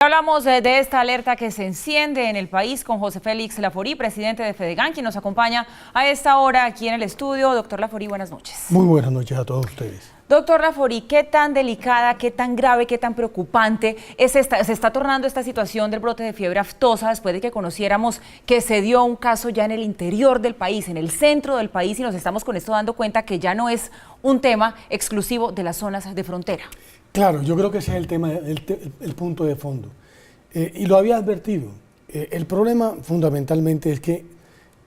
Hablamos de esta alerta que se enciende en el país con José Félix Laforí, presidente de Fedegan, quien nos acompaña a esta hora aquí en el estudio. Doctor Laforí, buenas noches. Muy buenas noches a todos ustedes. Doctor Laforí, ¿qué tan delicada, qué tan grave, qué tan preocupante se está tornando esta situación del brote de fiebre aftosa después de que conociéramos que se dio un caso ya en el interior del país, en el centro del país, y nos estamos con esto dando cuenta que ya no es un tema exclusivo de las zonas de frontera? Claro, yo creo que ese es el tema, el punto de fondo. Y lo había advertido. El problema fundamentalmente es que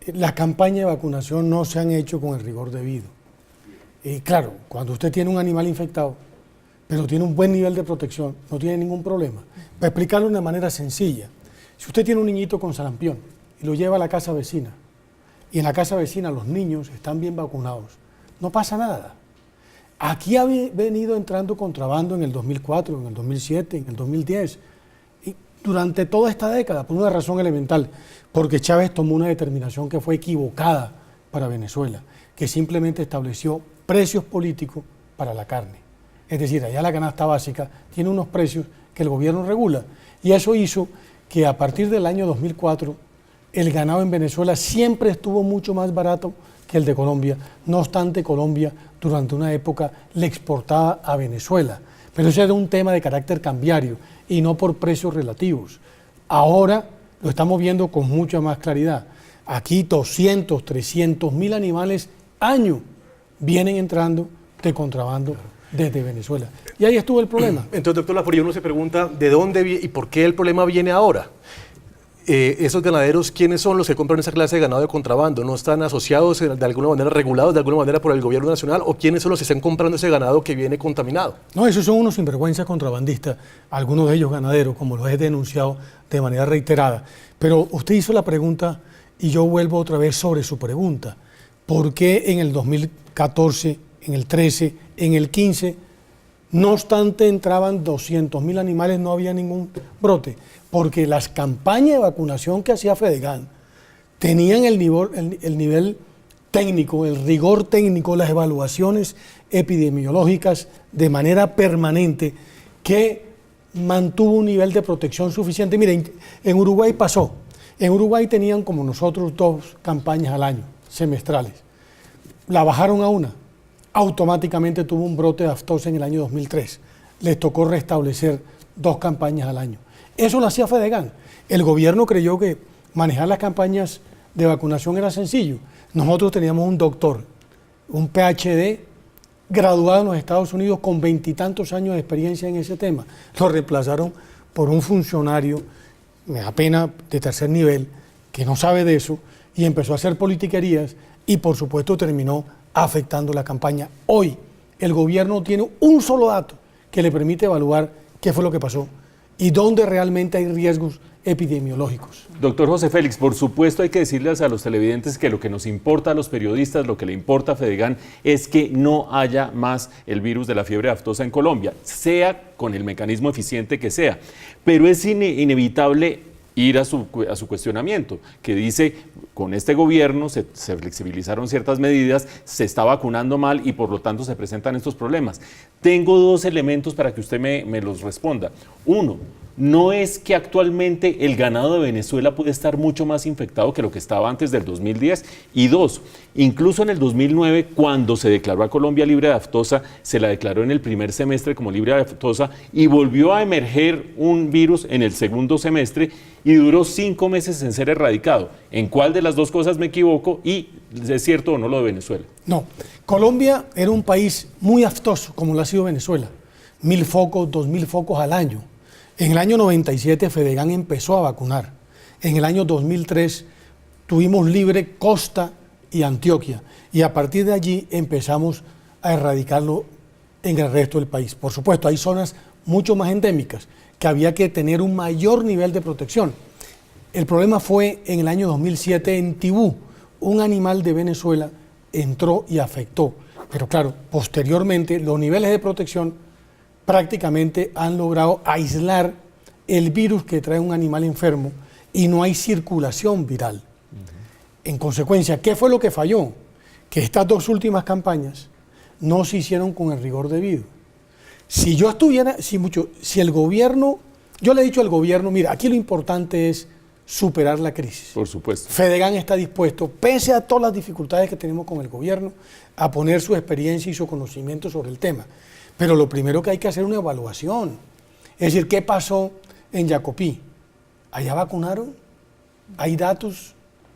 las campañas de vacunación no se han hecho con el rigor debido. Y claro, cuando usted tiene un animal infectado, pero tiene un buen nivel de protección, no tiene ningún problema. Para explicarlo de una manera sencilla, si usted tiene un niñito con sarampión y lo lleva a la casa vecina, y en la casa vecina los niños están bien vacunados, no pasa nada. Aquí ha venido entrando contrabando en el 2004, en el 2007, en el 2010, y durante toda esta década, por una razón elemental, porque Chávez tomó una determinación que fue equivocada para Venezuela, que simplemente estableció precios políticos para la carne. Es decir, allá la canasta básica tiene unos precios que el gobierno regula, y eso hizo que a partir del año 2004 el ganado en Venezuela siempre estuvo mucho más barato que el de Colombia. No obstante, Colombia durante una época le exportaba a Venezuela, pero ese era un tema de carácter cambiario y no por precios relativos. Ahora lo estamos viendo con mucha más claridad. Aquí 200, 300 mil animales año vienen entrando de contrabando desde Venezuela. Y ahí estuvo el problema. Entonces, doctor Laforí, uno se pregunta de dónde y por qué el problema viene ahora. Esos ganaderos, ¿quiénes son los que compran esa clase de ganado de contrabando? ¿No están asociados de alguna manera, regulados de alguna manera por el gobierno nacional? ¿O quiénes son los que están comprando ese ganado que viene contaminado? No, esos son unos sinvergüenzas contrabandistas, algunos de ellos ganaderos, como los he denunciado de manera reiterada. Pero usted hizo la pregunta y yo vuelvo otra vez sobre su pregunta. ¿Por qué en el 2014, en el 13, en el 15, no obstante entraban 200.000 animales, no había ningún brote? Porque las campañas de vacunación que hacía Fedegan tenían el nivel técnico, el rigor técnico, las evaluaciones epidemiológicas de manera permanente que mantuvo un nivel de protección suficiente. Miren, en Uruguay pasó. En Uruguay tenían como nosotros 2 campañas al año, semestrales. La bajaron a una. Automáticamente tuvo un brote de aftosa en el año 2003. Les tocó restablecer 2 campañas al año. Eso lo hacía Fedegan. El gobierno creyó que manejar las campañas de vacunación era sencillo. Nosotros teníamos un doctor, un PhD, graduado en los Estados Unidos con 20 y tantos años de experiencia en ese tema. Lo reemplazaron por un funcionario, me da pena, de tercer nivel, que no sabe de eso, y empezó a hacer politiquerías y por supuesto terminó afectando la campaña. Hoy el gobierno tiene un solo dato que le permite evaluar qué fue lo que pasó y dónde realmente hay riesgos epidemiológicos. Doctor José Félix, por supuesto hay que decirles a los televidentes que lo que nos importa a los periodistas, lo que le importa a Fedegan, es que no haya más el virus de la fiebre aftosa en Colombia, sea con el mecanismo eficiente que sea. Pero es inevitable ir a su cuestionamiento, que dice, con este gobierno se flexibilizaron ciertas medidas, se está vacunando mal y por lo tanto se presentan estos problemas. Tengo 2 elementos para que usted me los responda. Uno, no es que actualmente el ganado de Venezuela puede estar mucho más infectado que lo que estaba antes del 2010. Y 2, incluso en el 2009, cuando se declaró a Colombia libre de aftosa, se la declaró en el primer semestre como libre de aftosa y volvió a emerger un virus en el segundo semestre y duró 5 meses en ser erradicado. ¿En cuál de las 2 cosas me equivoco? ¿Y es cierto o no lo de Venezuela? No, Colombia era un país muy aftoso, como lo ha sido Venezuela. 1.000 focos, 2.000 focos al año. En el año 97 Fedegan empezó a vacunar. En el año 2003 tuvimos libre Costa y Antioquia y a partir de allí empezamos a erradicarlo en el resto del país. Por supuesto, hay zonas mucho más endémicas que había que tener un mayor nivel de protección. El problema fue en el año 2007 en Tibú. Un animal de Venezuela entró y afectó. Pero claro, posteriormente los niveles de protección prácticamente han logrado aislar el virus que trae un animal enfermo y no hay circulación viral. En consecuencia, ¿qué fue lo que falló? Que estas 2 últimas campañas no se hicieron con el rigor debido. Si yo estuviera, si el gobierno Yo le he dicho al gobierno, mira, aquí lo importante es superar la crisis. Por supuesto. Fedegan está dispuesto, pese a todas las dificultades que tenemos con el gobierno, a poner su experiencia y su conocimiento sobre el tema. Pero lo primero que hay que hacer es una evaluación. Es decir, ¿qué pasó en Jacopí? ¿Allá vacunaron? ¿Hay datos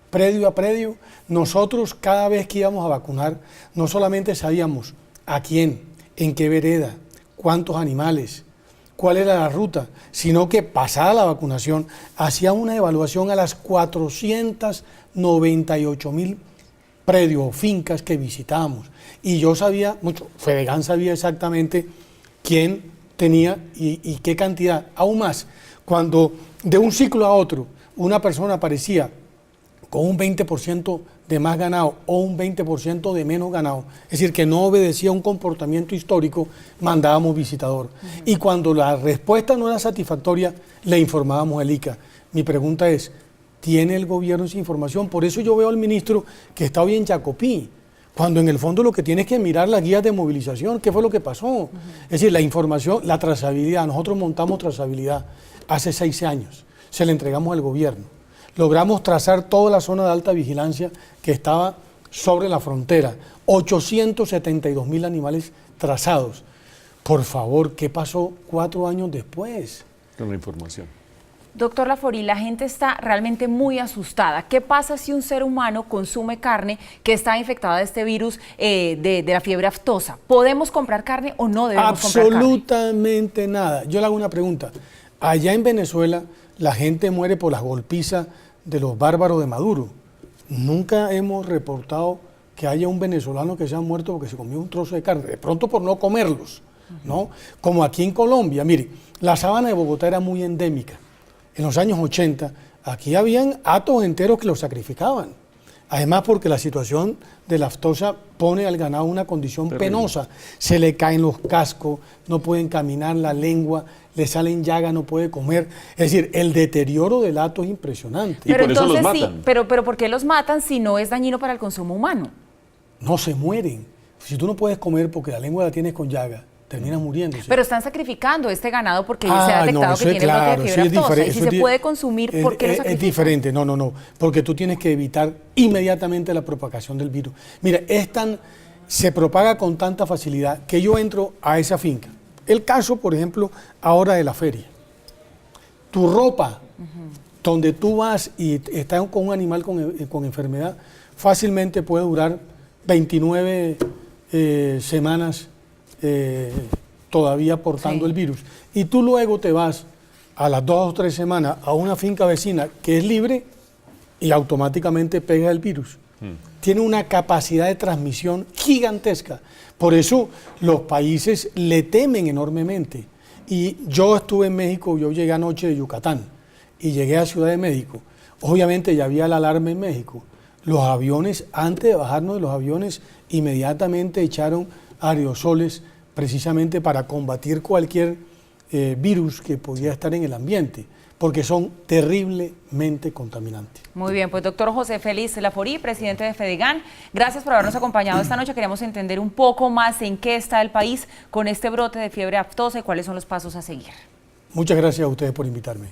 predio a predio? Nosotros cada vez que íbamos a vacunar, no solamente sabíamos a quién, en qué vereda, cuántos animales, cuál era la ruta, sino que pasada la vacunación, hacía una evaluación a las 498.000 predios o fincas que visitábamos. Y yo sabía mucho, Fedegan sabía exactamente quién tenía y qué cantidad. Aún más, cuando de un ciclo a otro una persona aparecía con un 20% de más ganado o un 20% de menos ganado, es decir, que no obedecía un comportamiento histórico, mandábamos visitador. Y cuando la respuesta no era satisfactoria, le informábamos al ICA. Mi pregunta es, ¿tiene el gobierno esa información? Por eso yo veo al ministro que está hoy en Jacopí, cuando en el fondo lo que tiene es que mirar las guías de movilización, qué fue lo que pasó. Es decir, la información, la trazabilidad, nosotros montamos trazabilidad hace 6 años, se la entregamos al gobierno. Logramos trazar toda la zona de alta vigilancia que estaba sobre la frontera, 872.000 animales trazados. Por favor, ¿qué pasó 4 años después? Con la información. Doctor Laforí, la gente está realmente muy asustada. ¿Qué pasa si un ser humano consume carne que está infectada de este virus de la fiebre aftosa? ¿Podemos comprar carne o no debemos comprar carne? Absolutamente nada. Yo le hago una pregunta. Allá en Venezuela la gente muere por las golpizas de los bárbaros de Maduro. Nunca hemos reportado que haya un venezolano que se ha muerto porque se comió un trozo de carne, de pronto por no comerlos, ¿no? Como aquí en Colombia. Mire, la sabana de Bogotá era muy endémica. En los años 80, aquí habían hatos enteros que los sacrificaban. Además, porque la situación de la aftosa pone al ganado en una condición penosa. Se le caen los cascos, no pueden caminar, la lengua, le salen llagas, no puede comer. Es decir, el deterioro del hato es impresionante. Y Pero por eso los entonces matan. sí, pero ¿por qué los matan si no es dañino para el consumo humano? No se mueren. Si tú no puedes comer porque la lengua la tienes con llaga, terminas muriéndose. Pero están sacrificando este ganado porque se ha detectado que tiene brote de fiebre aftosa. Y si se puede consumir, ¿por qué lo sacrifican? Es diferente, no, porque tú tienes que evitar inmediatamente la propagación del virus. Mira, se propaga con tanta facilidad que yo entro a esa finca. El caso, por ejemplo, ahora de la feria. Tu ropa, donde tú vas y estás con un animal con enfermedad, fácilmente puede durar 29 semanas todavía portando el virus. Y tú luego te vas a las 2 o 3 semanas a una finca vecina que es libre y automáticamente pega el virus. Tiene una capacidad de transmisión gigantesca. Por eso los países le temen enormemente. Y yo estuve en México, yo llegué anoche de Yucatán y llegué a Ciudad de México. Obviamente ya había la alarma en México. Los aviones, antes de bajarnos de los aviones, inmediatamente echaron aerosoles precisamente para combatir cualquier virus que pudiera estar en el ambiente, porque son terriblemente contaminantes. Muy bien, pues doctor José Félix Laforí, presidente de Fedegan, gracias por habernos acompañado esta noche. Queríamos entender un poco más en qué está el país con este brote de fiebre aftosa y cuáles son los pasos a seguir. Muchas gracias a ustedes por invitarme.